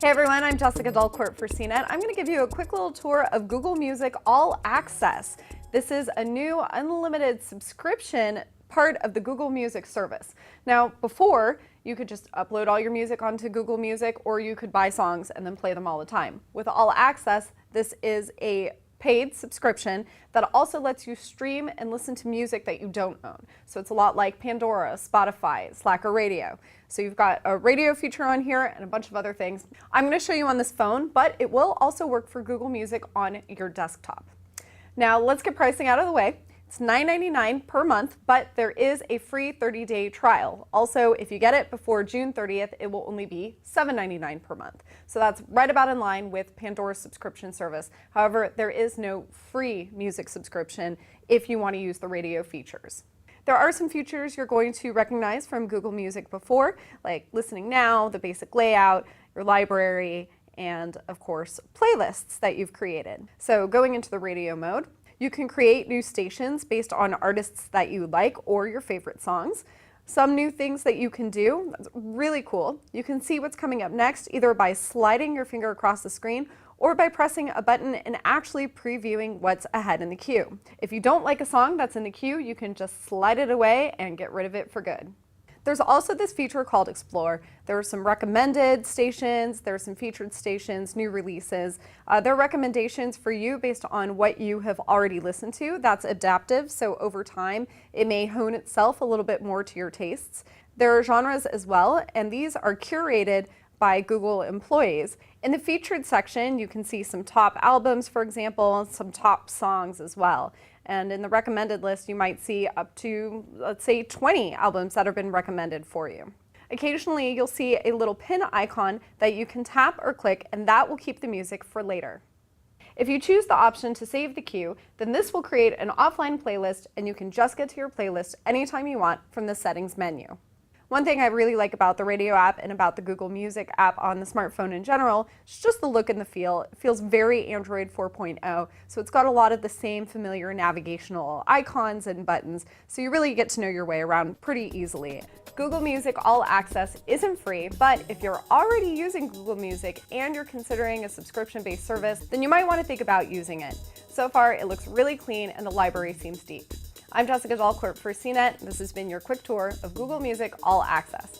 Hey everyone, I'm Jessica Dalcourt for CNET. I'm going to give you a quick little tour of Google Music All Access. This is a new unlimited subscription part of the Google Music service. Now, before, you could just upload all your music onto Google Music, or you could buy songs and then play them all the time. With All Access, this is a paid subscription that also lets you stream and listen to music that you don't own. So it's a lot like Pandora, Spotify, Slacker Radio. So you've got a radio feature on here and a bunch of other things. I'm going to show you on this phone, but it will also work for Google Music on your desktop. Now let's get pricing out of the way. It's $9.99 per month, but there is a free 30-day trial. Also, if you get it before June 30th, it will only be $7.99 per month. So that's right about in line with Pandora's subscription service. However, there is no free music subscription if you want to use the radio features. There are some features you're going to recognize from Google Music before, like listening now, the basic layout, your library, and of course, playlists that you've created. So going into the radio mode, you can create new stations based on artists that you like or your favorite songs. Some new things that you can do, that's really cool. You can see what's coming up next either by sliding your finger across the screen or by pressing a button and actually previewing what's ahead in the queue. If you don't like a song that's in the queue, you can just slide it away and get rid of it for good. There's also this feature called Explore. There are some recommended stations, there are some featured stations, new releases. There are recommendations for you based on what you have already listened to. That's adaptive, so over time it may hone itself a little bit more to your tastes. There are genres as well, and these are curated by Google employees. In the featured section, you can see some top albums, for example, some top songs as well. And in the recommended list, you might see up to, let's say, 20 albums that have been recommended for you. Occasionally, you'll see a little pin icon that you can tap or click, and that will keep the music for later. If you choose the option to save the queue, then this will create an offline playlist, and you can just get to your playlist anytime you want from the settings menu. One thing I really like about the radio app and about the Google Music app on the smartphone in general is just the look and the feel. It feels very Android 4.0, so it's got a lot of the same familiar navigational icons and buttons, so you really get to know your way around pretty easily. Google Music All Access isn't free, but if you're already using Google Music and you're considering a subscription-based service, then you might want to think about using it. So far, it looks really clean and the library seems deep. I'm Jessica Dalcourt for CNET. This has been your quick tour of Google Music All Access.